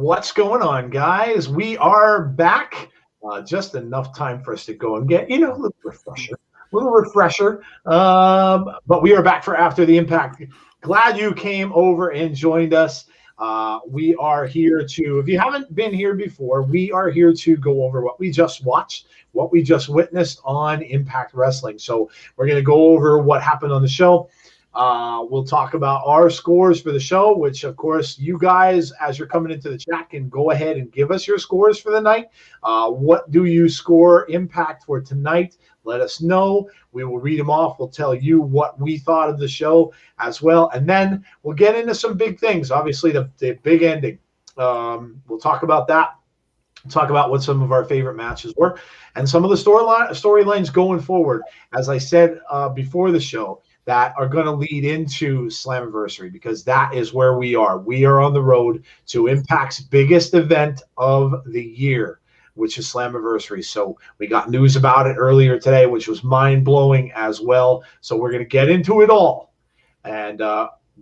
What's going on, guys? We are back. Just enough time for us to go and get, a little refresher. But we are back for After the Impact. Glad you came over and joined us. We are here to, if you haven't been here before, we are here to go over what we just watched, what we just witnessed on Impact Wrestling. So we're going to go over what happened on the show. We'll talk about our scores for the show, which, of course, you guys, as you're coming into the chat, can go ahead and give us your scores for the night. What do you score Impact for tonight? Let us know. We will read them off. We'll tell you what we thought of the show as well. And then we'll get into some big things. Obviously, the big ending. We'll talk about that. Talk about what some of our favorite matches were and some of the storylines going forward. As I said before the show, that are going to lead into Slammiversary, because that is where we are. We are on the road to Impact's biggest event of the year, which is Slammiversary. So we got news about it earlier today, which was mind-blowing as well. So we're going to get into it all. And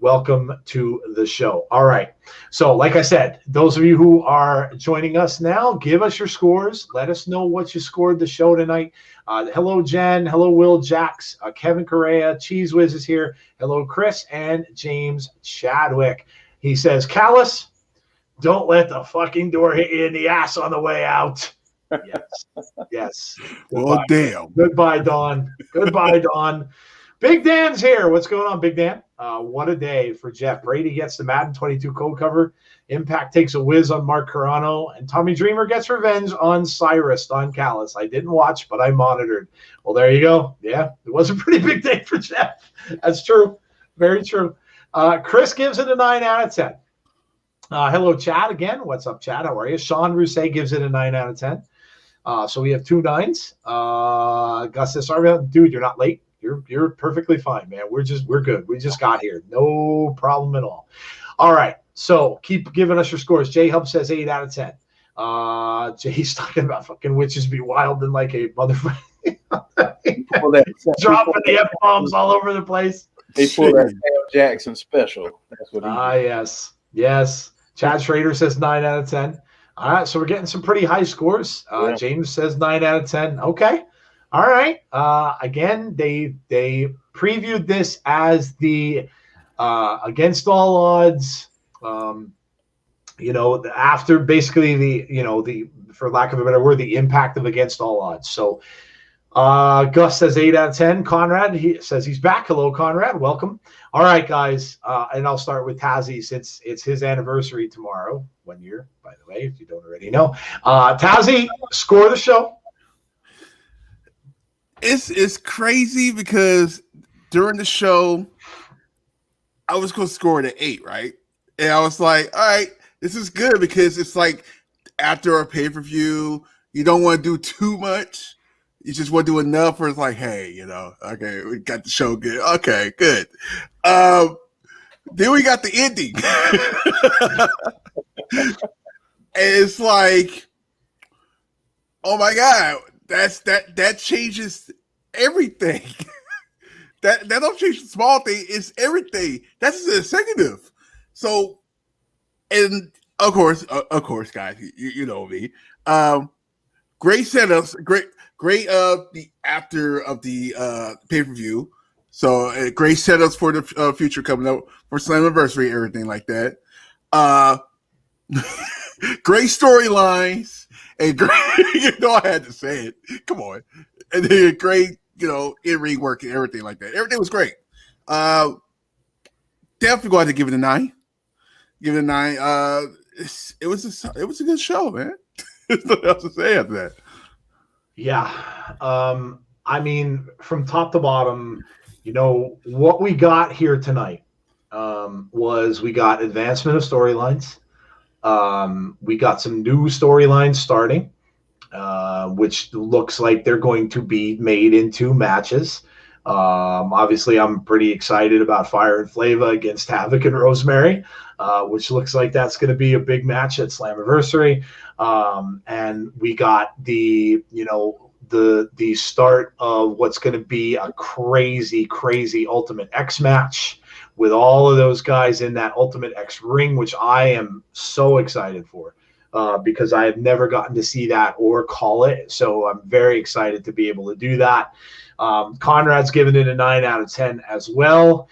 welcome to the show. All right. So like I said, those of you who are joining us now, give us your scores. Let us know what you scored the show tonight. Hello, Jen. Hello, Will Jax. Kevin Correa. Cheese Whiz is here. Hello, Chris and James Chadwick. He says, Callis, don't let the fucking door hit you in the ass on the way out. Yes. Yes. Well, damn. Goodbye, Dawn. Goodbye, Dawn. Big Dan's here. What's going on, Big Dan? What a day for Jeff. Brady gets the Madden 22 code cover. Impact takes a whiz on Mark Carano. And Tommy Dreamer gets revenge on Cyrus, Don Callis. I didn't watch, but I monitored. Well, there you go. Yeah, it was a pretty big day for Jeff. That's true. Very true. Chris gives it a 9 out of 10. Hello, Chad, again. What's up, Chad? How are you? Sean Rousset gives it a 9 out of 10. So we have 2 9s. Gus says, sorry, dude, you're not late. You're perfectly fine, man. We're good. We just got here. No problem at all. All right. So keep giving us your scores. J Hub says 8 out of 10. Jay's talking about fucking witches be wild and like a motherfucker. Dropping the F-bombs all over the place. They pull that Sam Jackson special. That's what he did. Yes. Chad Schrader says 9 out of 10. All right. So we're getting some pretty high scores. Yeah. James says 9 out of 10. Okay. All right. Again, they previewed this as the against all odds. After basically the for lack of a better word, the impact of against all odds. So Gus says 8 out of 10. Conrad, he says he's back. Hello, Conrad. Welcome. All right, guys. And I'll start with Tazzy since it's his anniversary tomorrow. 1 year, by the way, if you don't already know. Tazzy, score the show. It's crazy because during the show, I was going to score it at 8, right? And I was like, all right, this is good because it's like after a pay-per-view, you don't want to do too much. You just want to do enough where it's like, hey, okay, we got the show good. Okay, good. Then we got the ending. And it's like, oh my God. That changes everything. that don't change the small thing. It's everything. That's an executive. So, and of course, guys, you know me. Great setups. Great. The after of the pay-per-view. So great setups for the future coming up for Slammiversary, everything like that. Great storylines. And great, I had to say it. Come on. And then great, in-ring work and everything like that. Everything was great. Definitely going to give it a 9. Give it a 9. It was a good show, man. There's nothing else to say after that. Yeah. I mean, from top to bottom, what we got here tonight was we got advancement of storylines. We got some new storylines starting, which looks like they're going to be made into matches. Obviously, I'm pretty excited about Fire and Flava against Havoc and Rosemary, which looks like that's going to be a big match at Slammiversary. And we got the start of what's going to be a crazy, crazy Ultimate X match with all of those guys in that Ultimate X ring, which I am so excited for. Because I have never gotten to see that or call it. So I'm very excited to be able to do that. Conrad's given it a 9 out of 10 as well.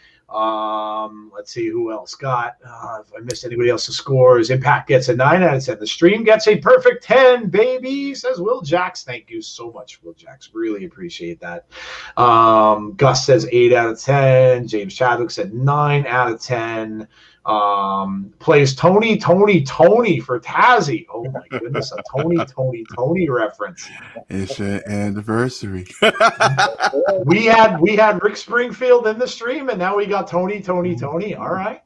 Let's see who else got. If I missed anybody else's scores, Impact gets a 9 out of 10. The stream gets a perfect 10, baby, says Will Jacks. Thank you so much, Will Jacks. Really appreciate that. Gus says 8 out of 10. James Chadwick said 9 out of 10. Plays Tony for Tazzy. Oh my goodness, a Tony reference. It's an anniversary. we had Rick Springfield in the stream, and now we got Tony. All right.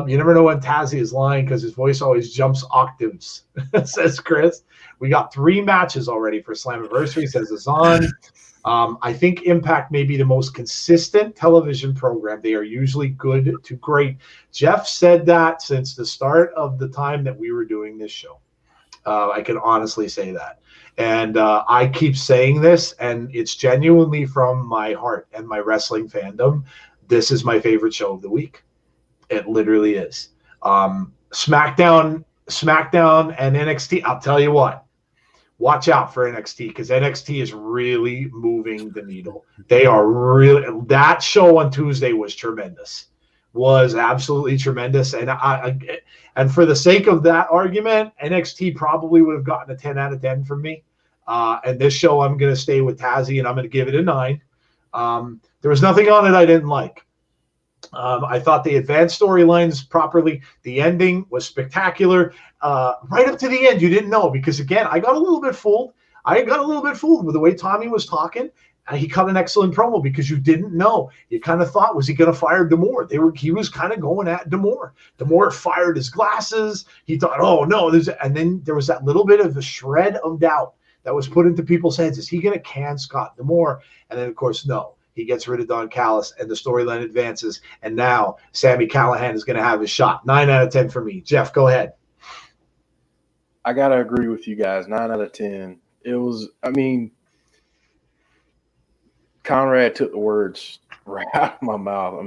You never know when Tazzy is lying because his voice always jumps octaves, says Chris. We got 3 matches already for Slammiversary, says Azan. I think Impact may be the most consistent television program. They are usually good to great. Jeff said that since the start of the time that we were doing this show. I can honestly say that. And I keep saying this, and it's genuinely from my heart and my wrestling fandom. This is my favorite show of the week. It literally is. SmackDown and NXT, I'll tell you what. Watch out for NXT because NXT is really moving the needle. They are really – that show on Tuesday was tremendous, was absolutely tremendous. And for the sake of that argument, NXT probably would have gotten a 10 out of 10 from me. And this show, I'm going to stay with Tazzy, and I'm going to give it a 9. There was nothing on it I didn't like. I thought the advanced storylines properly. The ending was spectacular. Right up to the end, you didn't know because, again, I got a little bit fooled. With the way Tommy was talking. He cut an excellent promo because you didn't know. You kind of thought, was he going to fire D'Amore? He was kind of going at D'Amore. D'Amore fired his glasses. He thought, oh, no. And then there was that little bit of a shred of doubt that was put into people's heads. Is he going to can Scott D'Amore? And then, of course, no. He gets rid of Don Callis, and the storyline advances. And now Sami Callihan is going to have his shot. 9 out of 10 for me. Jeff, go ahead. I got to agree with you guys. 9 out of 10. It was, Conrad took the words right out of my mouth.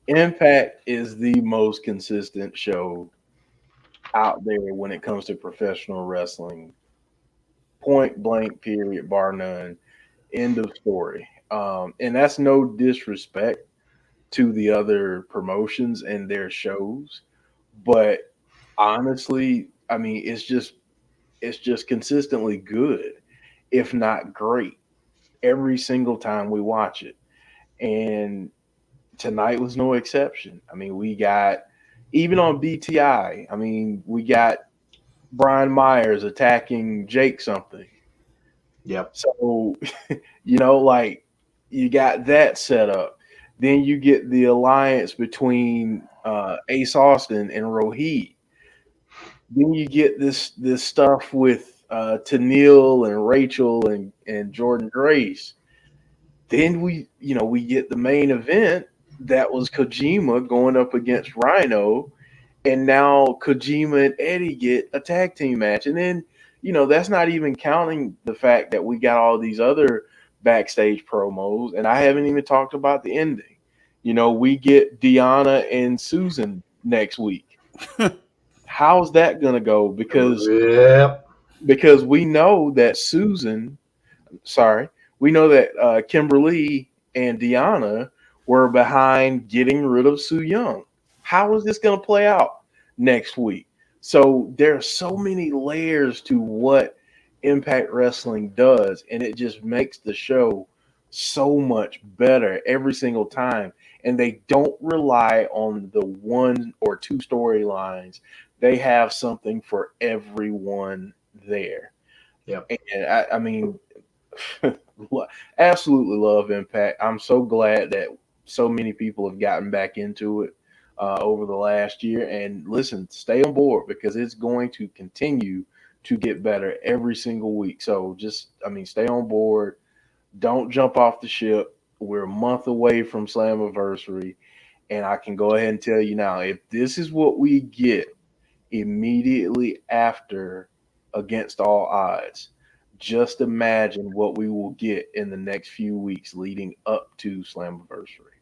Impact is the most consistent show out there when it comes to professional wrestling. Point blank, period, bar none. End of story. And that's no disrespect to the other promotions and their shows, but honestly, it's just consistently good, if not great, every single time we watch it. And tonight was no exception. We got, even on BTI, we got Brian Myers attacking Jake something. Yep. So, you got that set up. Then you get the alliance between Ace Austin and Rohit. Then you get this stuff with Tennille and Rachel and Jordan Grace. Then we get the main event that was Kojima going up against Rhino, and now Kojima and Eddie get a tag team match. And then, that's not even counting the fact that we got all these other backstage promos, and I haven't even talked about the ending. We get Deanna and Susan next week. How's that gonna go? Because we know that Kimberly and Deanna were behind getting rid of Su Yung. How is this gonna play out next week? So there are so many layers to what Impact Wrestling does, and it just makes the show so much better every single time. And they don't rely on the 1 or 2 storylines. They have something for everyone there. Yeah. And absolutely love Impact. I'm so glad that so many people have gotten back into it over the last year. And listen, stay on board because it's going to continue to get better every single week. So just, stay on board. Don't jump off the ship. We're a month away from Slammiversary. And I can go ahead and tell you now, if this is what we get immediately after Against All Odds, just imagine what we will get in the next few weeks leading up to Slammiversary.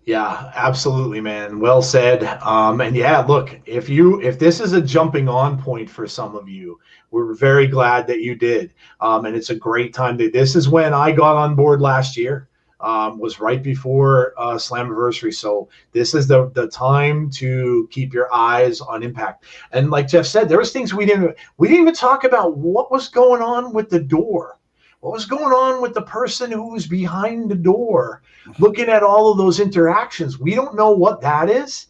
Yeah, absolutely, man. Well said. And yeah, look, if this is a jumping on point for some of you, we're very glad that you did. And it's a great time this is when I got on board last year. Was right before Slammiversary. So this is the time to keep your eyes on Impact. And like Jeff said, there was things we didn't even talk about what was going on with the door. What was going on with the person who was behind the door, looking at all of those interactions? We don't know what that is.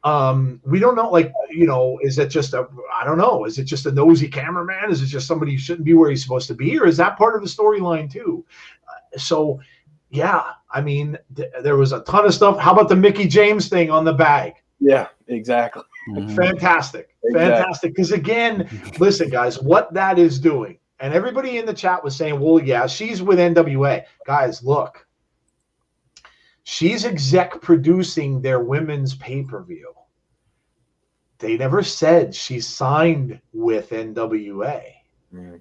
We don't know, like, is it just I don't know. Is it just a nosy cameraman? Is it just somebody who shouldn't be where he's supposed to be? Or is that part of the storyline too? So, yeah, I mean, there was a ton of stuff. How about the Mickey James thing on the bag? Yeah, exactly. Fantastic. Fantastic. Because again, listen, guys, what that is doing, and everybody in the chat was saying, well, yeah, she's with NWA. Guys, look, she's exec producing their women's pay-per-view. They never said she's signed with NWA.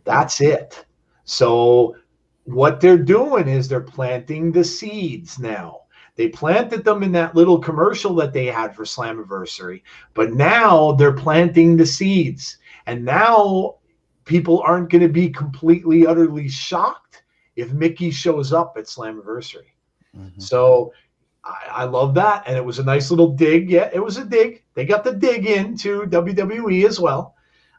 That's it. So what they're doing is they're planting the seeds now. They planted them in that little commercial that they had for Slammiversary, but now they're planting the seeds. And now people aren't going to be completely, utterly shocked if Mickey shows up at Slammiversary. So I love that. And it was a nice little dig. Yeah, it was a dig. They got the dig into WWE as well.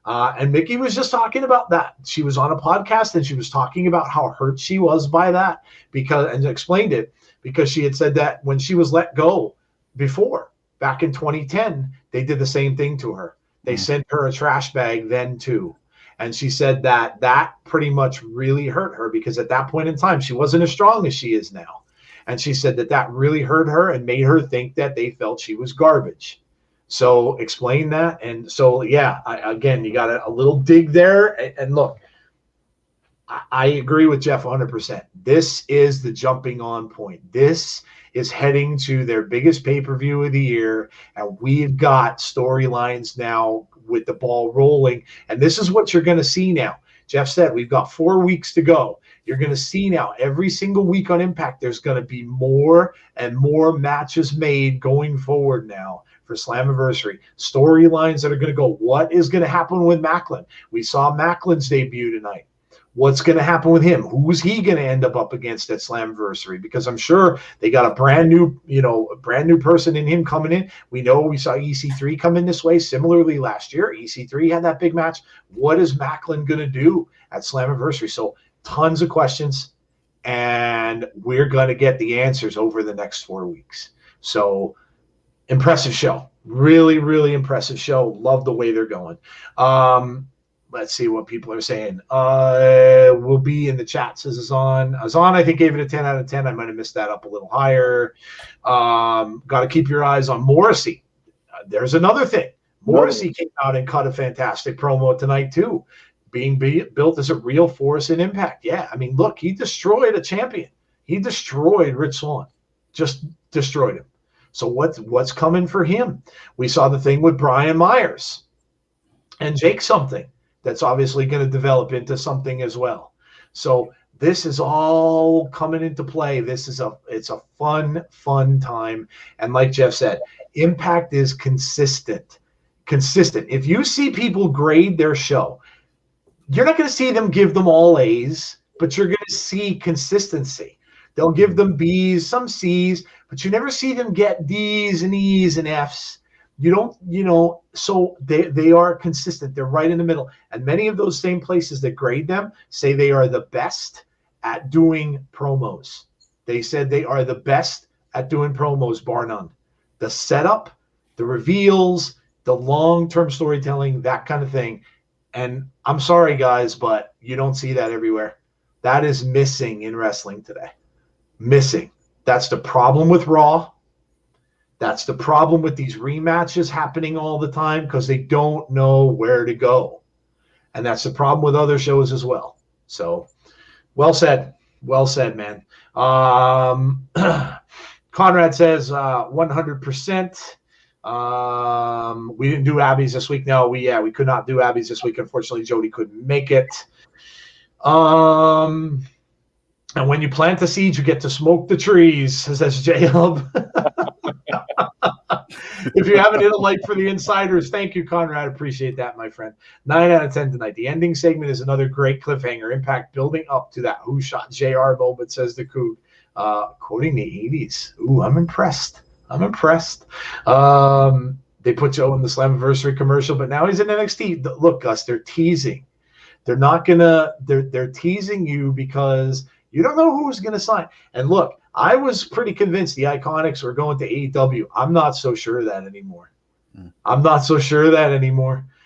And Mickey was just talking about that. She was on a podcast and she was talking about how hurt she was by that and explained it because she had said that when she was let go before, back in 2010, they did the same thing to her. They sent her a trash bag then too. And she said that pretty much really hurt her because at that point in time, she wasn't as strong as she is now. And she said that really hurt her and made her think that they felt she was garbage. So explain that. And so, yeah, again, you got a little dig there. And look, I agree with Jeff 100%. This is the jumping on point. This is heading to their biggest pay-per-view of the year. And we've got storylines now with the ball rolling. And this is what you're going to see now. Jeff said we've got 4 weeks to go. You're going to see now every single week on Impact, there's going to be more and more matches made going forward now for Slammiversary. Storylines that are going to go. What is going to happen with Macklin? We saw Macklin's debut tonight. What's going to happen with him? Who's he going to end up against at Slammiversary? Because I'm sure they got a brand new person in him coming in. We saw EC3 come in this way. Similarly, last year, EC3 had that big match. What is Macklin going to do at Slammiversary? So tons of questions, and we're going to get the answers over the next 4 weeks. So impressive show. Really, really impressive show. Love the way they're going. Let's see what people are saying. Will be in the chat, says Azan. Azan, I think, gave it a 10 out of 10. I might have missed that up a little higher. Got to keep your eyes on Morrissey. There's another thing. Morrissey came out and cut a fantastic promo tonight, too. Being built as a real force in Impact. Yeah, I mean, look, he destroyed a champion. He destroyed Rich Swann. Just destroyed him. So what's coming for him? We saw the thing with Brian Myers and Jake something. That's obviously going to develop into something as well. So this is all coming into play. It's a fun time. And like Jeff said, Impact is consistent. If you see people grade their show, you're not going to see them give them all A's, but you're going to see consistency. They'll give them B's, some C's, but you never see them get D's and E's and F's. You don't, so they are consistent. They're right in the middle. And many of those same places that grade them say they are the best at doing promos. They said they are the best at doing promos, bar none. The setup, the reveals, the long-term storytelling, that kind of thing. And I'm sorry, guys, but you don't see that everywhere. That is missing in wrestling today. Missing. That's the problem with Raw. That's the problem with these rematches happening all the time because they don't know where to go. And that's the problem with other shows as well. So, well said. Well said, man. Conrad says 100%. We didn't do Abby's this week. No, we could not do Abby's this week. Unfortunately, Jody couldn't make it. And when you plant the seeds, you get to smoke the trees, says J-Hub. If you haven't hit a like for the insiders, thank you, Conrad. Appreciate that, my friend. 9 out of 10 tonight. The ending segment is another great cliffhanger. Impact building up to that who shot JR moment, says the Coug. Quoting the 80s. Ooh, I'm impressed. They put Joe in the Slammiversary commercial, but now he's in NXT. Look, Gus, they're teasing. They're teasing you because you don't know who's going to sign. And look, I was pretty convinced the Iconics were going to AEW. I'm not so sure of that anymore.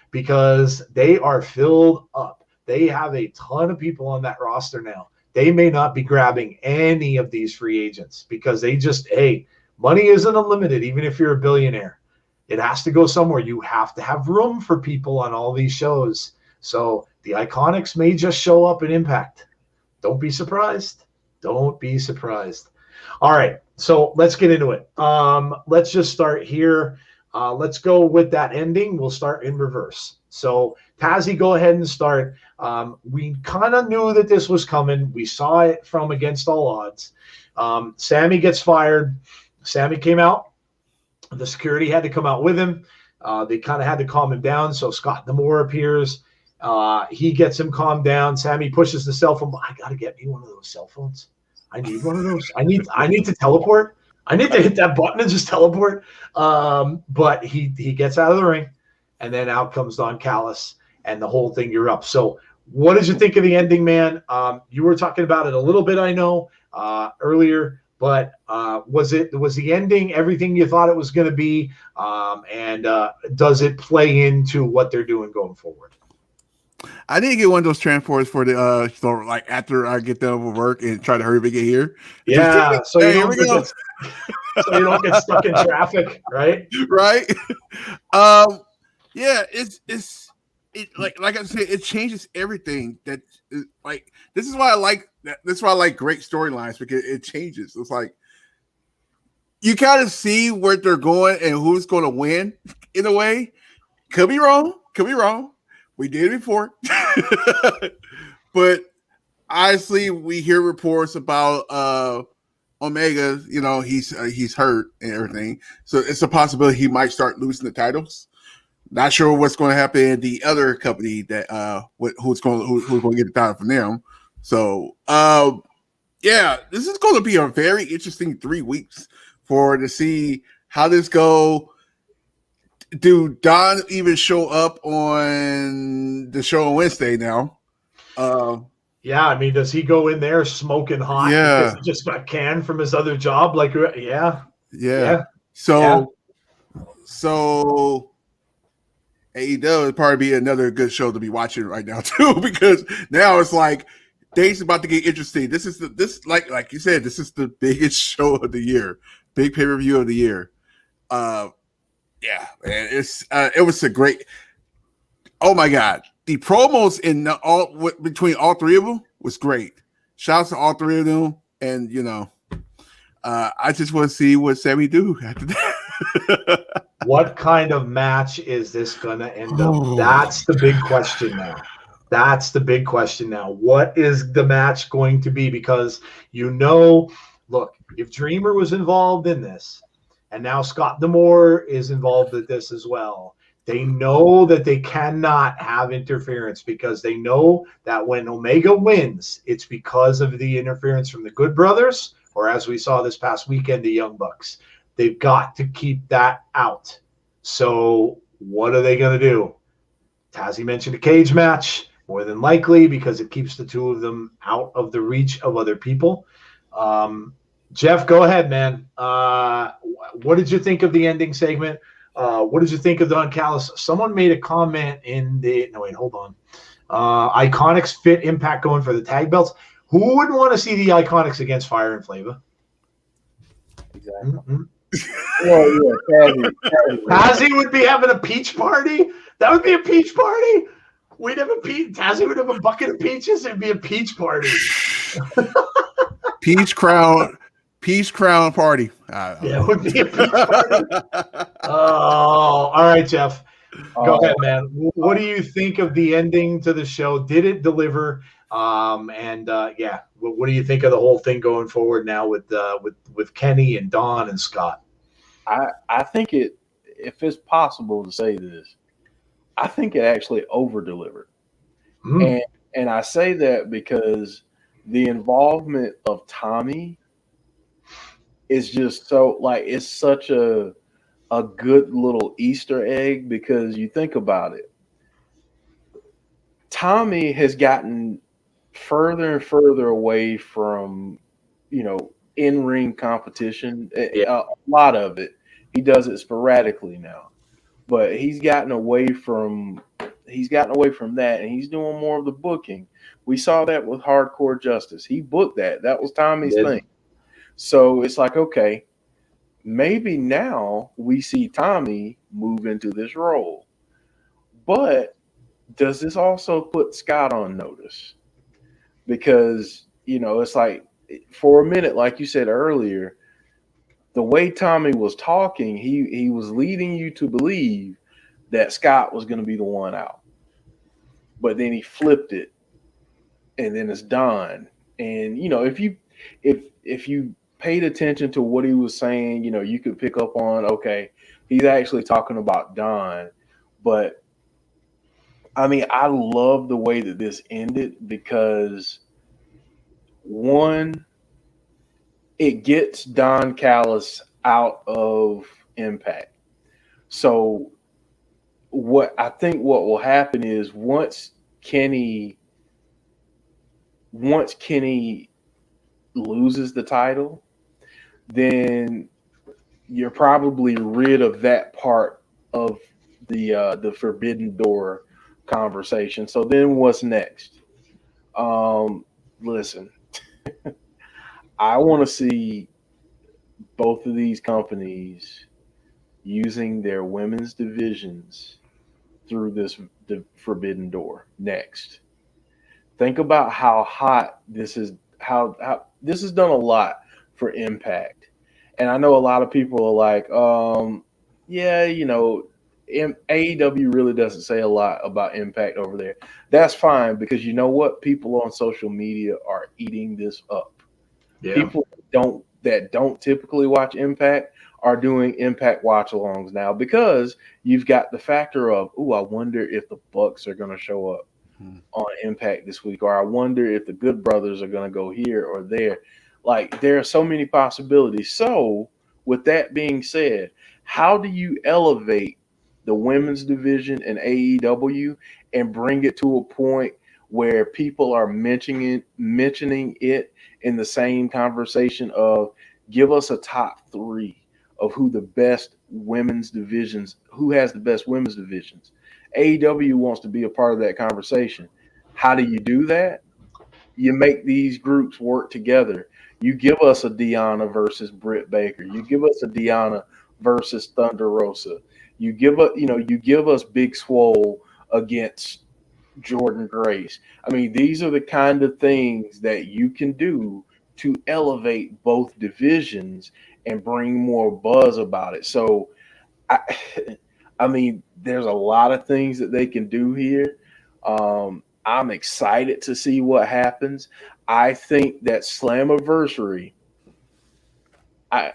Because they are filled up. They have a ton of people on that roster now. They may not be grabbing any of these free agents because they just, money isn't unlimited, even if you're a billionaire. It has to go somewhere. You have to have room for people on all these shows. So the Iconics may just show up in Impact. Don't be surprised. All right, so let's get into it. Let's just start here. Let's go with that ending. We'll start in reverse. So, Tazzy, go ahead and start. We kind of knew that this was coming. We saw it from Against All Odds. Sami gets fired. Sami came out. The security had to come out with him. They kind of had to calm him down. So Scott D'Amore appears. He gets him calmed down. Sami pushes the cell phone. I got to get me one of those cell phones. I need one of those. I need to teleport. I need to hit that button and just teleport. But he gets out of the ring, and then out comes Don Callis, and the whole thing, you're up. So what did you think of the ending, man? You were talking about it a little bit, I know, earlier. But was the ending everything you thought it was going to be? And does it play into what they're doing going forward? I didn't get one of those transports for the like after I get done with work and try to hurry to get here. Yeah, so you don't get stuck in traffic, right? Right. Yeah, it's like I said, it changes everything. That like this is why I like that. This is why I like great storylines, because it changes. It's like you kind of see where they're going and who's going to win in a way. Could be wrong. We did it before. But honestly, we hear reports about Omega, he's hurt and everything. So it's a possibility he might start losing the titles. Not sure what's going to happen in the other company that who's going to get the title from them. So this is going to be a very interesting 3 weeks to see how this go. Do Don even show up on the show on Wednesday now? Yeah, I mean, does he go in there smoking hot because he just got canned from his other job? Like, yeah. So AEW would probably be another good show to be watching right now too, because now it's like things about to get interesting. This is like you said, this is the biggest show of the year, big pay-per-view of the year. Yeah, man, it was a great. Oh my God, the promos between all three of them was great. Shouts to all three of them, and I just want to see what Sami do after that. What kind of match is this gonna end up? That's the big question now. What is the match going to be? Because look, if Dreamer was involved in this, and now Scott D'Amore is involved with this as well, they know that they cannot have interference, because they know that when Omega wins, it's because of the interference from the Good Brothers, or as we saw this past weekend, the Young Bucks. They've got to keep that out. So what are they going to do? Tazzy mentioned a cage match, more than likely, because it keeps the two of them out of the reach of other people. Jeff, go ahead, man. What did you think of the ending segment? What did you think of Don Callis? Someone made a comment in the – no, wait, hold on. Iconics fit Impact going for the tag belts. Who wouldn't want to see the Iconics against Fire and Flava? Exactly. Mm-hmm. Tazzy. Tazzy would be having a peach party. That would be a peach party. We'd have Tazzy would have a bucket of peaches. It'd be a peach party. Peach crown party. Yeah, it would be a peach party. Oh, all right, Jeff. Go ahead, man. What do you think of the ending to the show? Did it deliver? What do you think of the whole thing going forward now with Kenny and Don and Scott? I think it if it's possible to say this, I think it actually over delivered. Mm. And I say that because the involvement of Tommy is just so like it's such a good little Easter egg because you think about it. Tommy has gotten further and further away from, in-ring competition. A lot of it. He does it sporadically now. But he's gotten away from that and he's doing more of the booking. We saw that with Hardcore Justice. He booked that. That was Tommy's thing. So it's like, okay, maybe now we see Tommy move into this role. But does this also put Scott on notice? Because, it's like for a minute, like you said earlier, the way Tommy was talking, he was leading you to believe that Scott was going to be the one out. But then he flipped it and then it's Don. And, if you paid attention to what he was saying, you could pick up on, okay, he's actually talking about Don. But I mean, I love the way that this ended because one, it gets Don Callis out of Impact. So what will happen is once Kenny loses the title, then you're probably rid of that part of the Forbidden Door conversation. So then what's next? Listen, I want to see both of these companies using their women's divisions through the Forbidden Door next. Think about how hot this is. How this has done a lot for Impact, and I know a lot of people are like, yeah, AEW really doesn't say a lot about Impact over there. That's fine because you know what? People on social media are eating this up. Yeah. People that don't typically watch Impact are doing Impact watch-alongs now because you've got the factor of, I wonder if the Bucks are going to show up on Impact this week, or I wonder if the Good Brothers are going to go here or there. Like, there are so many possibilities. So, with that being said, how do you elevate the women's division in AEW and bring it to a point where people are mentioning it in the same conversation of give us a top 3 of who has the best women's divisions. AEW wants to be a part of that conversation. How do you do that? You make these groups work together. You give us a Deanna versus Britt Baker. You give us a Deanna versus Thunder Rosa. You give us Big Swole against Jordan Grace. I mean, these are the kind of things that you can do to elevate both divisions and bring more buzz about it. So, I mean, there's a lot of things that they can do here. I'm excited to see what happens. I think that Slammiversary, I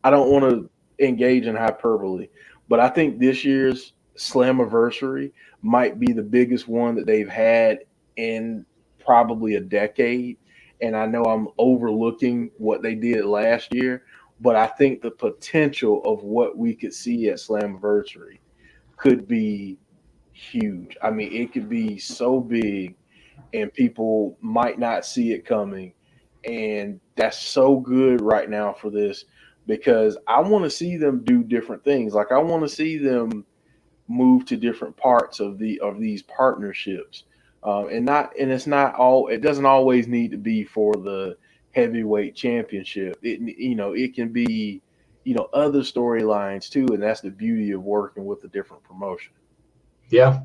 don't want to engage in hyperbole, but I think this year's Slammiversary might be the biggest one that they've had in probably a decade. And I know I'm overlooking what they did last year, but I think the potential of what we could see at Slammiversary could be huge. I mean, it could be so big and people might not see it coming. And that's so good right now for this because I want to see them do different things. Like I want to see them move to different parts of these partnerships. It doesn't always need to be for the heavyweight championship. It can be, other storylines too. And that's the beauty of working with a different promotion. Yeah.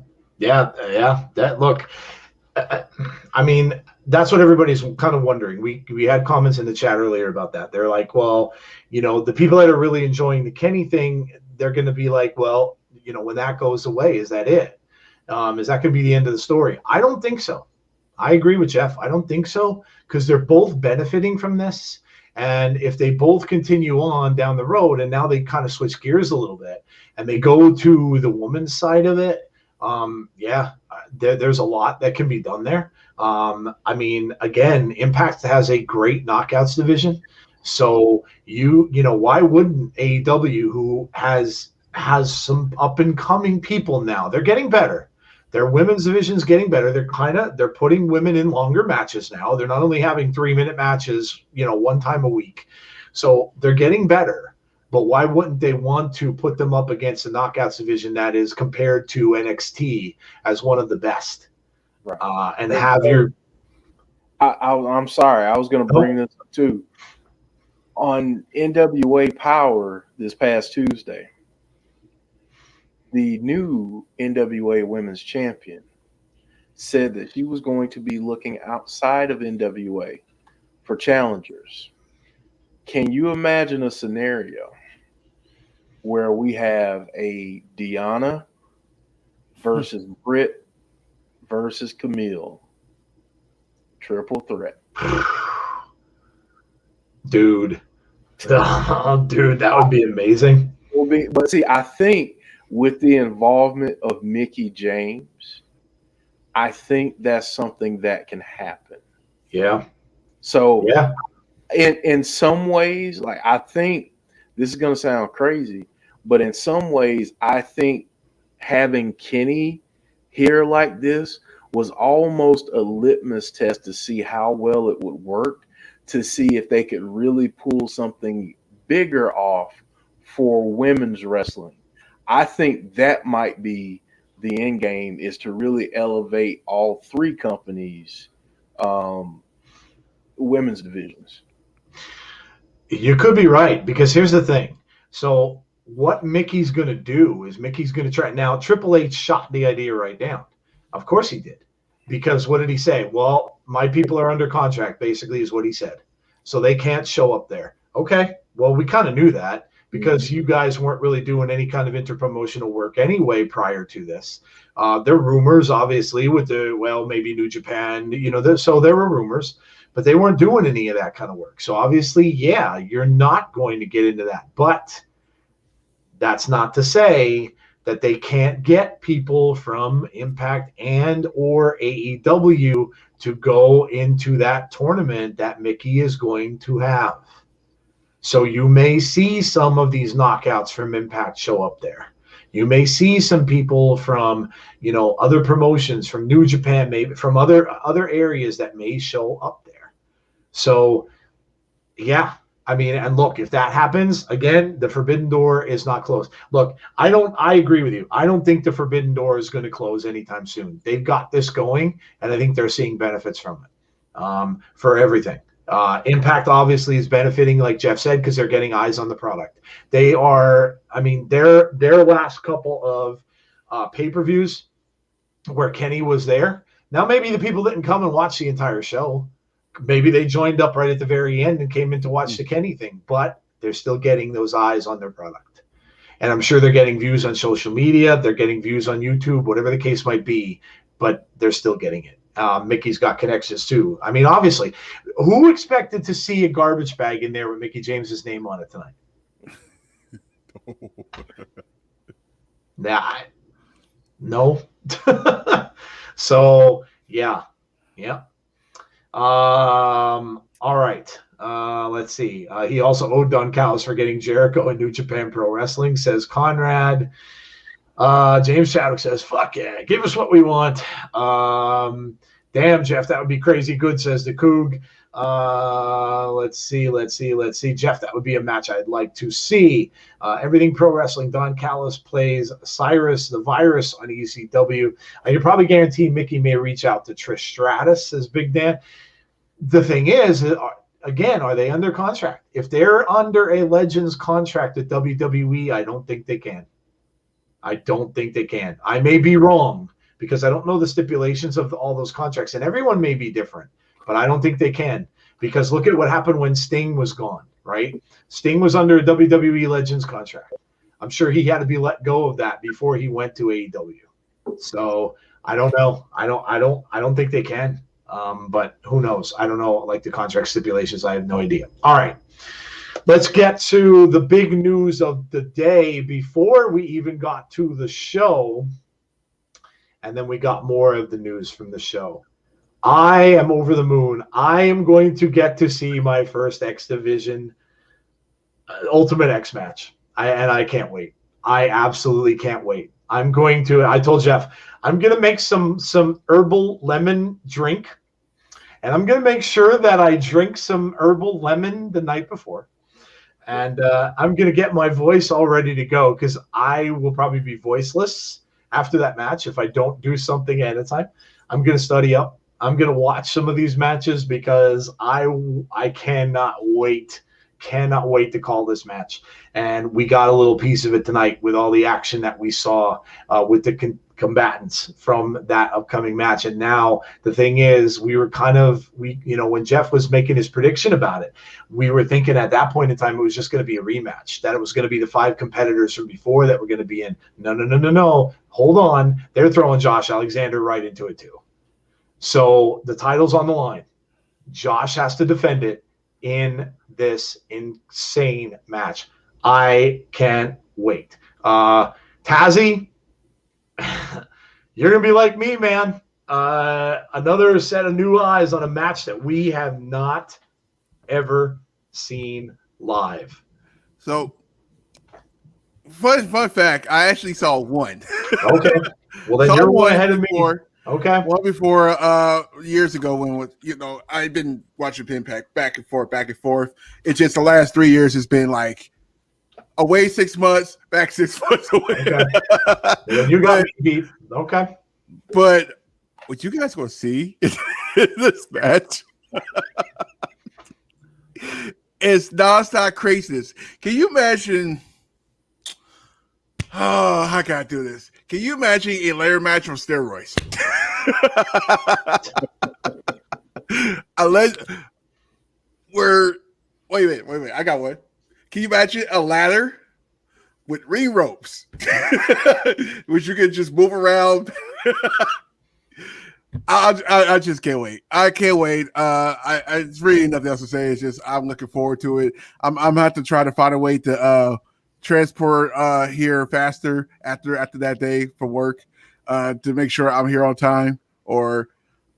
I mean, that's what everybody's kind of wondering. We had comments in the chat earlier about that. They're like, well, the people that are really enjoying the Kenny thing, they're going to be like, well, when that goes away, is that it? Is that going to be the end of the story? I don't think so. I agree with Jeff. I don't think so because they're both benefiting from this. And if they both continue on down the road, and now they kind of switch gears a little bit, and they go to the women's side of it, there's a lot that can be done there. I mean, again, Impact has a great knockouts division. So why wouldn't AEW, who has some up and coming people now? They're getting better. Their women's division is getting better. They're putting women in longer matches now. They're not only having 3-minute matches, one time a week. So they're getting better. But why wouldn't they want to put them up against the knockouts division that is compared to NXT as one of the best? Right. And have your. I'm sorry, I was going to bring this up too. On NWA Power this past Tuesday, the new NWA Women's Champion said that she was going to be looking outside of NWA for challengers. Can you imagine a scenario where we have a Deanna versus Britt versus Camille triple threat? Dude, that would be amazing. But see, I think with the involvement of Mickie James, I think that's something that can happen. Yeah. So in some ways, like, I think this is going to sound crazy, but in some ways, I think having Kenny here like this was almost a litmus test to see how well it would work, to see if they could really pull something bigger off for women's wrestling. I think that might be the end game, is to really elevate all three companies' women's divisions. You could be right, because here's the thing. So what Mickey's going to do is Mickey's going to try. Now, Triple H shot the idea right down. Of course he did. Because what did he say? Well, my people are under contract, basically, is what he said. So they can't show up there. Okay, well, we kind of knew that, because you guys weren't really doing any kind of interpromotional work anyway prior to this. There were rumors, obviously, with maybe New Japan, so there were rumors, but they weren't doing any of that kind of work. So obviously, you're not going to get into that. But that's not to say that they can't get people from Impact and or AEW to go into that tournament that Mickey is going to have. So you may see some of these knockouts from Impact show up there. You may see some people from, other promotions, from New Japan, maybe from other areas that may show up there. So, I mean, and look, if that happens, again, the Forbidden Door is not closed. Look, I agree with you. I don't think the Forbidden Door is going to close anytime soon. They've got this going, and I think they're seeing benefits from it for everything. Impact obviously is benefiting, like Jeff said, because they're getting eyes on the product. They are, I mean, their last couple of pay-per-views where Kenny was there. Now, maybe the people didn't come and watch the entire show. Maybe they joined up right at the very end and came in to watch the Kenny thing, but they're still getting those eyes on their product. And I'm sure they're getting views on social media. They're getting views on YouTube, whatever the case might be, but they're still getting it. Mickey's got connections too. I mean, obviously, who expected to see a garbage bag in there with Mickie James's name on it tonight? No. So yeah. All right. Let's see. He also owed Don Callis for getting Jericho in New Japan Pro Wrestling, says Conrad. James Chadwick says, fuck yeah, give us what we want. Damn, Jeff, that would be crazy good, says the Coug. Let's see. Jeff, that would be a match I'd like to see. Everything Pro Wrestling, Don Callis plays Cyrus the Virus on ECW. I can probably guarantee Mickey may reach out to Trish Stratus, says Big Dan. The thing is, again, are they under contract? If they're under a Legends contract at WWE, I don't think they can. I may be wrong, because I don't know the stipulations of all those contracts, and everyone may be different, but I don't think they can, because look at what happened when Sting was gone, right? Sting was under a WWE Legends contract. I'm sure he had to be let go of that before he went to AEW. So I don't know. I don't think they can. But who knows? I don't know. Like the contract stipulations, I have no idea. All right. Let's get to the big news of the day before we even got to the show. And then we got more of the news from the show. I am over the moon. I am going to get to see my first X Division Ultimate X match. I can't wait. I absolutely can't wait. I told Jeff, I'm going to make some herbal lemon drink. And I'm going to make sure that I drink some herbal lemon the night before. And I'm going to get my voice all ready to go because I will probably be voiceless after that match if I don't do something ahead of time. I'm going to study up. I'm going to watch some of these matches because I cannot wait to call this match. And we got a little piece of it tonight with all the action that we saw with the combatants from that upcoming match. And now the thing is, when Jeff was making his prediction about it, we were thinking at that point in time it was just going to be a rematch, that it was going to be the 5 competitors from before that were going to be in. No. Hold on. They're throwing Josh Alexander right into it too. So the title's on the line. Josh has to defend it in this insane match. I can't wait. Tazzy, you're going to be like me, man. Another set of new eyes on a match that we have not ever seen live. So, fun fact, I actually saw one. Okay. Well, then you're one ahead of me. Okay. One before years ago when I've been watching Impact back and forth. It's just the last 3 years has been like away 6 months, back 6 months away. Okay. Well, you got me beat. Okay. But what you guys gonna see in this match is nonstop craziness. Can you imagine? Oh, I gotta do this. Can you imagine a layer match on steroids? Wait a minute. I got one. Can you imagine a ladder with ring ropes, which you can just move around? I just can't wait. I can't wait. It's really nothing else to say. It's just I'm looking forward to it. I'm gonna have to try to find a way to transport here faster after that day for work to make sure I'm here on time, or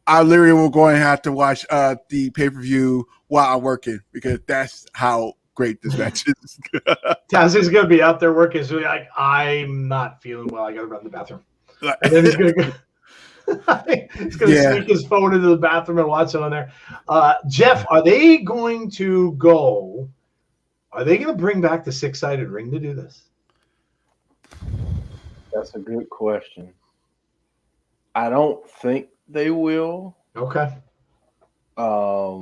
I literally will go and have to watch the pay-per-view while I'm working because that's how great this match is. Tazzy's gonna be out there working, so like, I'm not feeling well. I gotta run to the bathroom, and then he's gonna go. He's going to sneak his phone into the bathroom and watch it on there. Jeff, are they going to bring back the 6-sided ring to do this? That's a good question. I don't think they will. Okay. I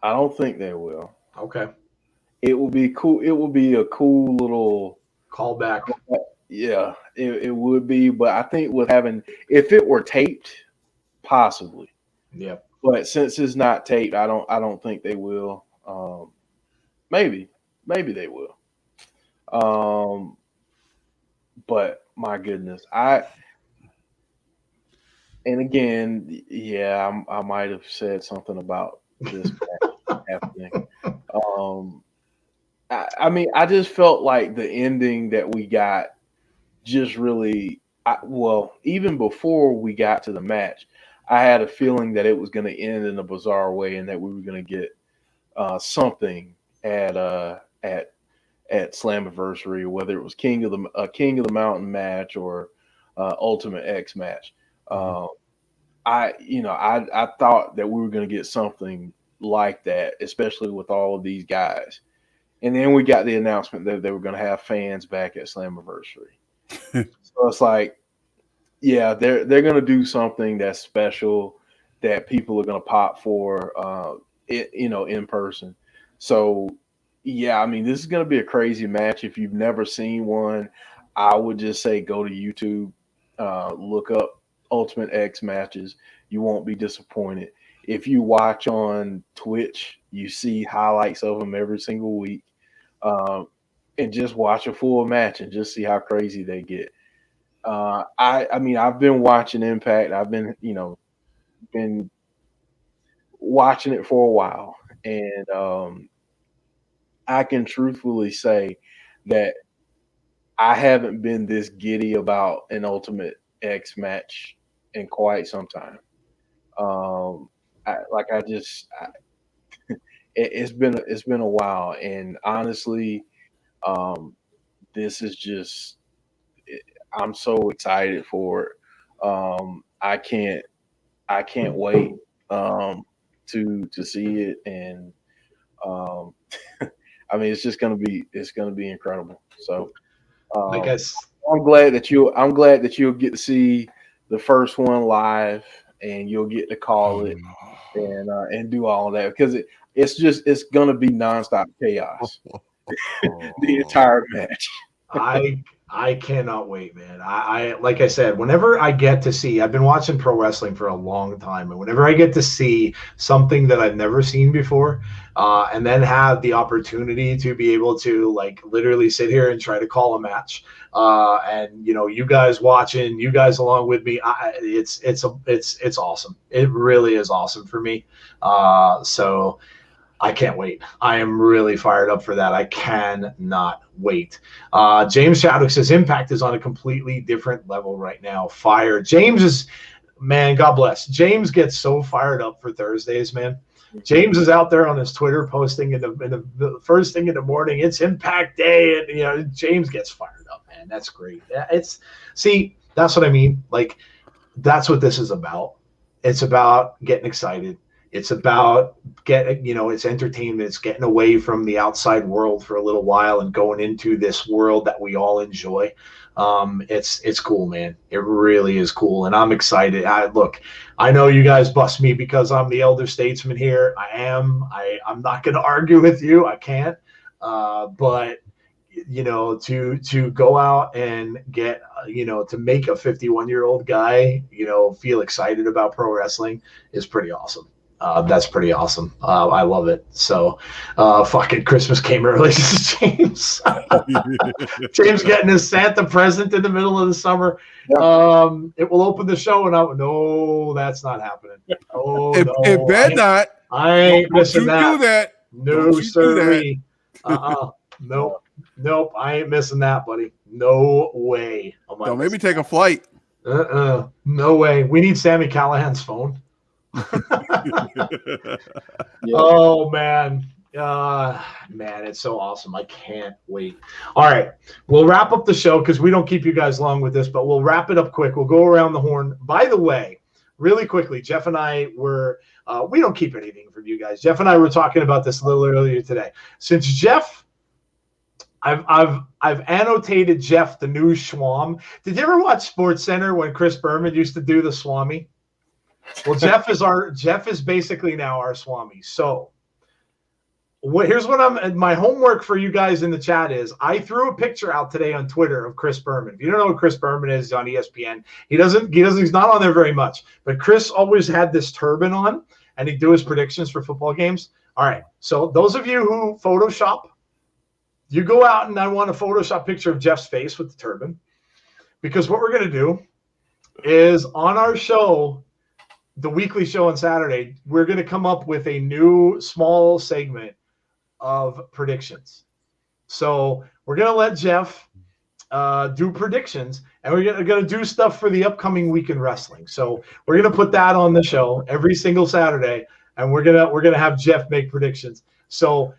don't think they will. Okay. It will be cool. It will be a cool little callback. Yeah, it would be, but I think if it were taped, possibly. Yeah. But since it's not taped, I don't think they will. Maybe they will. But my goodness, I might have said something about this happening. I just felt like the ending that we got just really, even before we got to the match, I had a feeling that it was going to end in a bizarre way and that we were going to get something at Slammiversary, whether it was King of the Mountain match or Ultimate X match. I thought that we were going to get something like that, especially with all of these guys. And then we got the announcement that they were going to have fans back at Slammiversary. So it's like, yeah, they're going to do something that's special that people are going to pop for, in person. So, yeah, I mean, this is going to be a crazy match. If you've never seen one, I would just say go to YouTube, look up Ultimate X matches. You won't be disappointed. If you watch on Twitch, you see highlights of them every single week. And just watch a full match and just see how crazy they get. I mean, I've been watching Impact. I've been watching it for a while, and I can truthfully say that I haven't been this giddy about an Ultimate X match in quite some time. It's been a while, and honestly, this is just I'm so excited for it. I can't wait to see it, and um, I mean it's gonna be incredible. So I um, guess I'm glad that you'll get to see the first one live, and you'll get to call it and do all of that, because it's gonna be nonstop chaos the entire match. I cannot wait, man. I like I said, whenever I get to see, I've been watching pro wrestling for a long time, and whenever I get to see something that I've never seen before, and then have the opportunity to be able to like literally sit here and try to call a match, and you guys watching, you guys along with me, it's awesome. It really is awesome for me. So I can't wait. I am really fired up for that. I cannot wait. James Chadwick says Impact is on a completely different level right now. Fire. James is, man, God bless. James gets so fired up for Thursdays, man. James is out there on his Twitter posting in the first thing in the morning. It's Impact Day, and James gets fired up, man. That's great. That's what I mean. Like, that's what this is about. It's about getting excited. It's about it's entertainment. It's getting away from the outside world for a little while and going into this world that we all enjoy. It's cool, man. It really is cool, and I'm excited. I know you guys bust me because I'm the elder statesman here. I'm not going to argue with you. I can't. But to go out and get to make a 51-year-old guy feel excited about pro wrestling is pretty awesome. That's pretty awesome. I love it. So, fucking Christmas came early. James, James getting his Santa present in the middle of the summer. Yeah. It will open the show, and no, that's not happening. Oh, it better not. I ain't missing that. Do that. No, sirree. Nope. I ain't missing that, buddy. No way. Don't maybe take a flight. No way. We need Sami Callihan's phone. Yeah. Oh man, it's so awesome. I can't wait. All right, we'll wrap up the show because we don't keep you guys long with this, but we'll wrap it up quick. We'll go around the horn. By the way, really quickly, Jeff and I were we don't keep anything from you guys. Jeff and I were talking about this a little earlier today. Since Jeff, I've annotated Jeff the new Schwam. Did you ever watch Sports Center when Chris Berman used to do the Swami? Well, Jeff is basically now our Swami. So here's what my homework for you guys in the chat is. I threw a picture out today on Twitter of Chris Berman. If you don't know what Chris Berman is on ESPN, he's not on there very much, but Chris always had this turban on and he'd do his predictions for football games. All right. So those of you who Photoshop, you go out and I want a Photoshop picture of Jeff's face with the turban, because what we're going to do is on our show, the weekly show on Saturday, we're going to come up with a new small segment of predictions. So we're going to let Jeff do predictions, and we're going to do stuff for the upcoming week in wrestling. So we're going to put that on the show every single Saturday, and we're going to have Jeff make predictions. So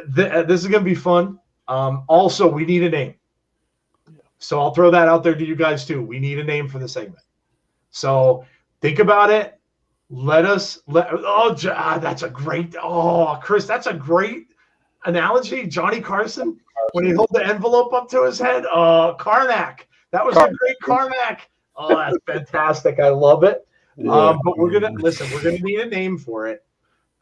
this is going to be fun. Also, we need a name. So I'll throw that out there to you guys too. We need a name for the segment. So think about it. That's a great, Chris, that's a great analogy. Johnny Carson, when he held the envelope up to his head, Karnak. That was a great Karnak. Oh, that's fantastic. I love it. Yeah. But we're going to need a name for it.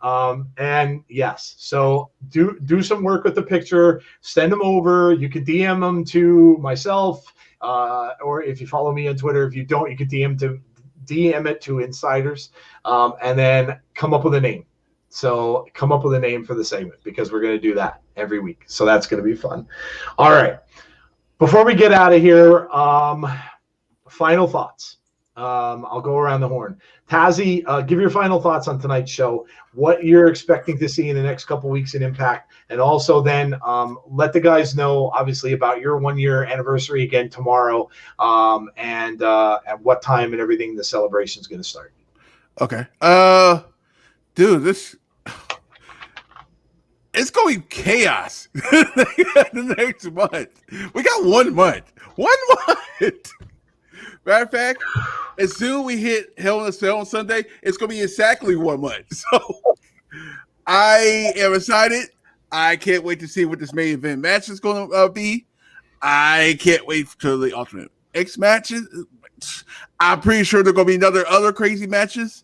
And yes, so do some work with the picture, send them over. You can DM them to myself, or if you follow me on Twitter. If you don't, you can DM it to Insiders, and then come up with a name. So come up with a name for the segment, because we're going to do that every week. So that's going to be fun. All right. Before we get out of here, final thoughts. I'll go around the horn. Tazzy, give your final thoughts on tonight's show, what you're expecting to see in the next couple weeks in Impact, and also then let the guys know, obviously, about your 1-year anniversary again tomorrow, and at what time and everything the celebration is going to start. Okay. Dude, it's going to be chaos the next month. We got 1 month. 1 month. Matter of fact, as soon as we hit Hell in a Cell on Sunday, it's going to be exactly 1 month. So I am excited. I can't wait to see what this main event match is going to be. I can't wait for the alternate X matches. I'm pretty sure there are going to be other crazy matches,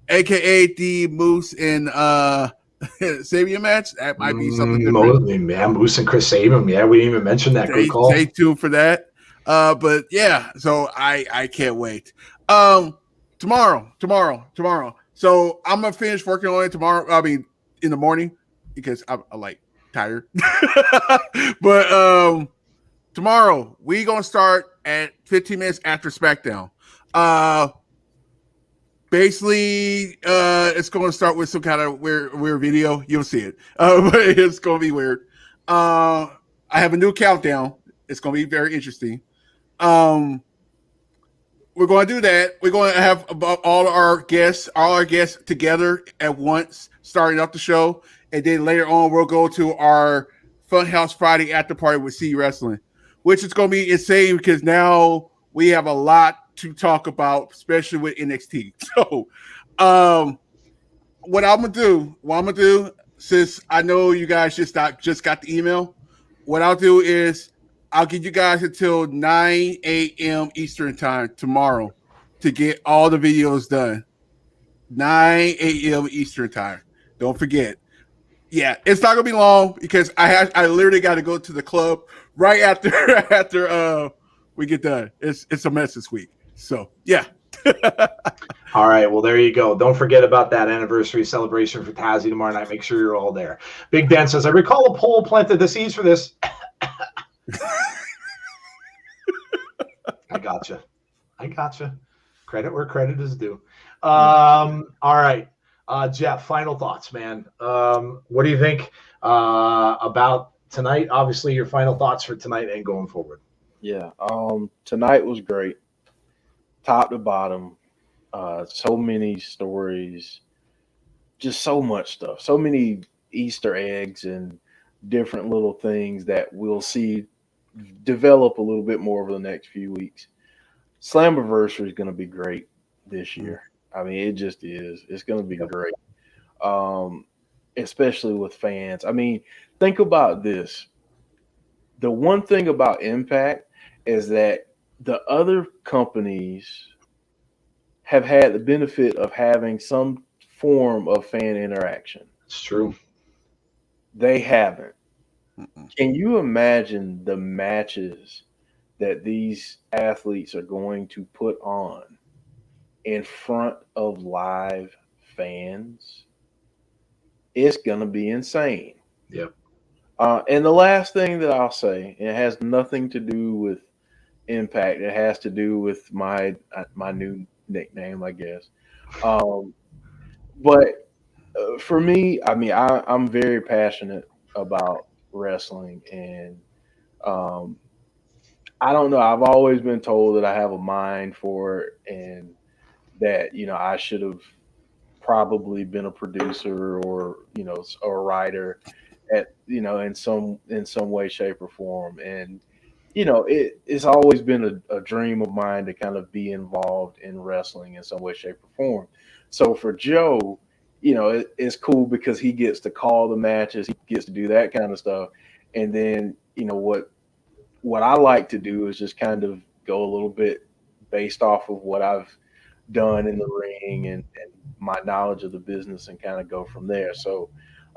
aka the Moose and Sabian match. That might be something different. Yeah, Moose and Chris Sabin. Yeah, we didn't even mention that. Good call. Stay tuned for that. But yeah, so I can't wait. Tomorrow. So I'm gonna finish working on it tomorrow. I mean, in the morning because I'm like tired. But tomorrow we gonna start at 15 minutes after SmackDown. Basically, it's going to start with some kind of weird video. You'll see it, but it's going to be weird. I have a new countdown. It's going to be very interesting. We're going to do that. We're going to have all our guests together at once, starting up the show, and then later on we'll go to our Funhouse Friday after party with C Wrestling, which is going to be insane because now we have a lot to talk about, especially with NXT. So, what I'm gonna do, since I know you guys just got the email, what I'll do is I'll give you guys until 9 a.m. Eastern time tomorrow to get all the videos done. 9 a.m. Eastern time. Don't forget. Yeah, it's not gonna be long because I literally got to go to the club right after we get done. It's a mess this week. So yeah. All right, well, there you go. Don't forget about that anniversary celebration for Tazzy tomorrow night. Make sure you're all there. Big Dan says, I recall a poll planted the seeds for this. I gotcha. Credit where credit is due. All right. Jeff, final thoughts, man. What do you think about tonight? Obviously, your final thoughts for tonight and going forward. Yeah. Tonight was great. Top to bottom. So many stories, just so much stuff, so many Easter eggs and different little things that we'll see develop a little bit more over the next few weeks. Slammiversary is going to be great this year. I mean, it just is. It's going to be great, especially with fans. I mean, think about this. The one thing about Impact is that the other companies have had the benefit of having some form of fan interaction. It's true. They haven't. Can you imagine the matches that these athletes are going to put on in front of live fans? It's going to be insane. Yep. And the last thing that I'll say, it has nothing to do with Impact. It has to do with my new nickname, I guess. But for me, I mean, I'm very passionate about wrestling, and I don't know. I've always been told that I have a mind for it, and that I should have probably been a producer or a writer at in some way, shape, or form. And it's always been a dream of mine to kind of be involved in wrestling in some way, shape, or form. So for Joe, it's cool because he gets to call the matches, he gets to do that kind of stuff. And then, what I like to do is just kind of go a little bit based off of what I've done in the ring and my knowledge of the business, and kind of go from there. So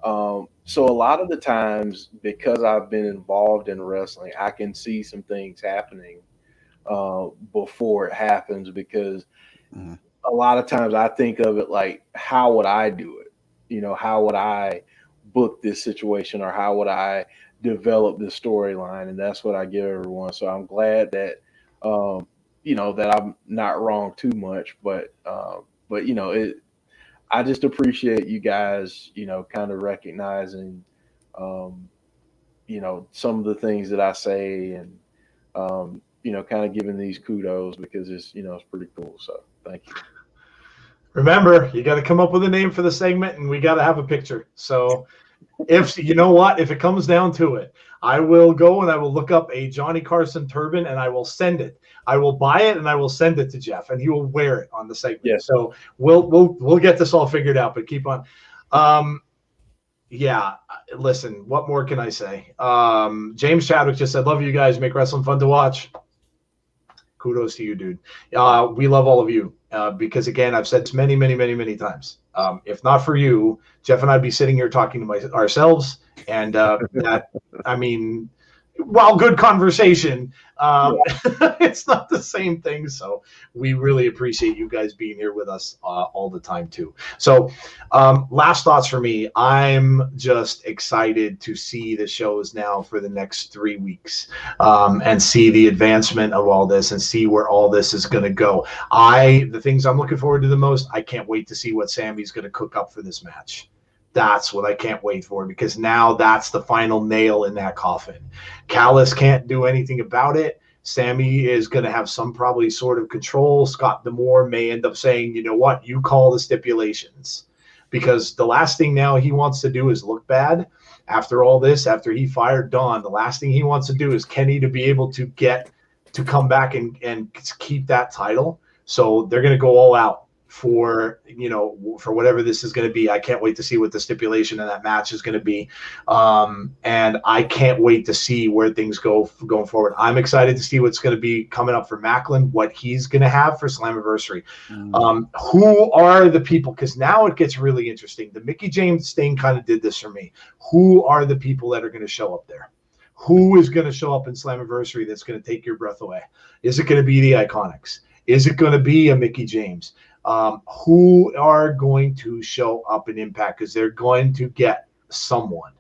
a lot of the times, because I've been involved in wrestling, I can see some things happening before it happens, because a lot of times I think of it like, how would I do it? How would I book this situation, or how would I develop this storyline? And that's what I give everyone. So I'm glad that, that I'm not wrong too much, but I just appreciate you guys, kind of recognizing, some of the things that I say and, kind of giving these kudos because it's pretty cool. So thank you. Remember, you got to come up with a name for the segment, and we got to have a picture. So if it comes down to it, I will go and I will look up a Johnny Carson turban and I will send it. I will buy it and I will send it to Jeff, and he will wear it on the segment. Yes. So we'll get this all figured out. But keep on. Yeah. Listen, what more can I say? James Chadwick just said, "Love you guys. Make wrestling fun to watch." Kudos to you, dude. We love all of you because, again, I've said this many, many, many, many times. If not for you, Jeff and I'd be sitting here talking to ourselves. And while good conversation, it's not the same thing. So we really appreciate you guys being here with us all the time, too. So last thoughts for me. I'm just excited to see the shows now for the next 3 weeks and see the advancement of all this and see where all this is going to go. The things I'm looking forward to the most, I can't wait to see what Sami's going to cook up for this match. That's what I can't wait for, because now that's the final nail in that coffin. Callis can't do anything about it. Sami is going to have some probably sort of control. Scott D'Amore may end up saying, you know what, you call the stipulations. Because the last thing now he wants to do is look bad. After all this, after he fired Dawn, the last thing he wants to do is Kenny to be able to come back and keep that title. So they're going to go all out for whatever this is going to be. I can't wait to see what the stipulation in that match is going to be. And I can't wait to see where things go going forward. I'm excited to see what's going to be coming up for Macklin, what he's going to have for Slammiversary. Who are the people? Because now it gets really interesting. The Mickie James thing kind of did this for me. Who are the people that are going to show up there? Who is going to show up in Slammiversary that's going to take your breath away? Is it going to be the Iconics? Is it going to be a Mickie James? Who are going to show up in Impact, because they're going to get someone.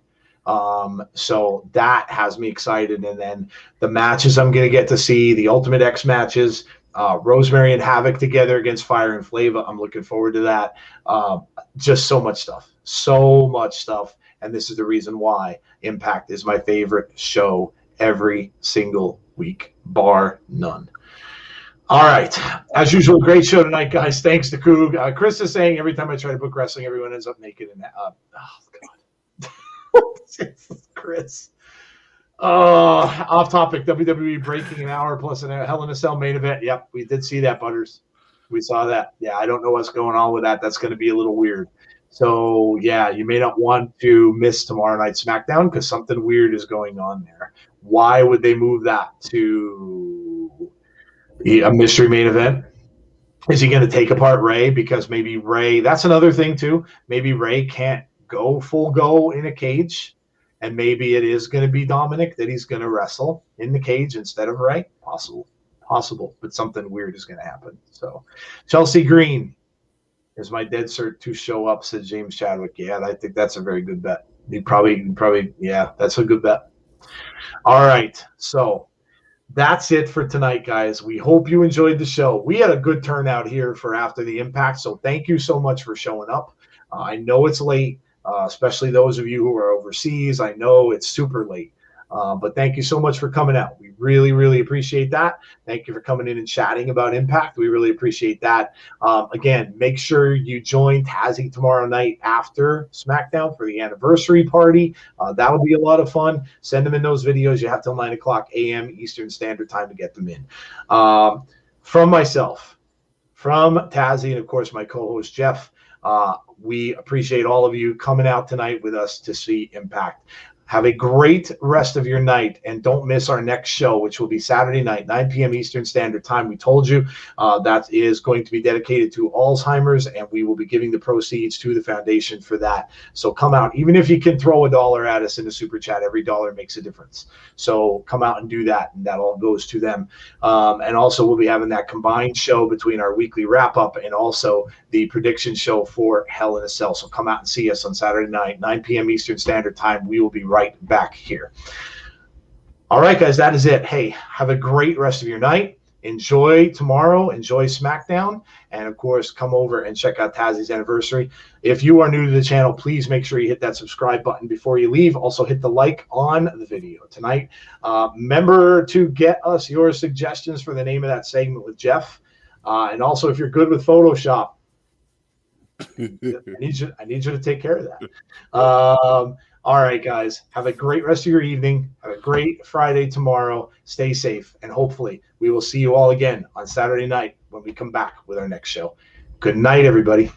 So that has me excited. And then the matches I'm going to get to see, the Ultimate X matches, Rosemary and Havoc together against Fire and Flava. I'm looking forward to that. Just so much stuff. And this is the reason why Impact is my favorite show every single week, bar none. All right. As usual, great show tonight, guys. Thanks to Coog. Chris is saying every time I try to book wrestling, everyone ends up naked. And God. Chris. Off topic. WWE breaking an hour plus a Hell in a Cell main event. Yep, we did see that, Butters. We saw that. Yeah, I don't know what's going on with that. That's going to be a little weird. So, yeah, you may not want to miss tomorrow night's SmackDown because something weird is going on there. Why would they move that to a mystery main event? Is he going to take apart Ray? Because maybe Ray, that's another thing too. Maybe Ray can't go full go in a cage, and maybe it is going to be Dominic that he's going to wrestle in the cage instead of Ray. Possible, but something weird is going to happen. So Chelsea Green is my dead cert to show up, said James Chadwick. Yeah, I think that's a very good bet. He probably, yeah, that's a good bet. All right, so that's it for tonight, guys. We hope you enjoyed the show. We had a good turnout here for After the Impact, so thank you so much for showing up. I know it's late, especially those of you who are overseas. I know it's super late, but thank you so much for coming out. We really, really appreciate that. Thank you for coming in and chatting about Impact. We really appreciate that. Again, make sure you join Tazzy tomorrow night after SmackDown for the anniversary party. That'll be a lot of fun. Send them in those videos. You have till 9 o'clock a.m. Eastern Standard Time to get them in. From myself, from Tazzy, and of course my co-host Jeff, we appreciate all of you coming out tonight with us to see Impact. Have a great rest of your night, and don't miss our next show, which will be Saturday night, 9 p.m. Eastern Standard Time. We told you that is going to be dedicated to Alzheimer's, and we will be giving the proceeds to the foundation for that. So come out. Even if you can throw $1 at us in the Super Chat, every dollar makes a difference. So come out and do that, and that all goes to them. And also we'll be having that combined show between our weekly wrap-up and also the prediction show for Hell in a Cell. So come out and see us on Saturday night, 9 p.m. Eastern Standard Time. We will be right back here. All right, guys, that is it. Hey, have a great rest of your night. enjoy tomorrow, enjoy SmackDown, and of course, come over and check out Tazzy's anniversary. If you are new to the channel, please make sure you hit that subscribe button before you leave. Also, hit the like on the video tonight. Remember to get us your suggestions for the name of that segment with Jeff. And also, if you're good with Photoshop, I need you to take care of that. All right, guys. Have a great rest of your evening. Have a great Friday tomorrow. Stay safe, and hopefully we will see you all again on Saturday night when we come back with our next show. Good night, everybody.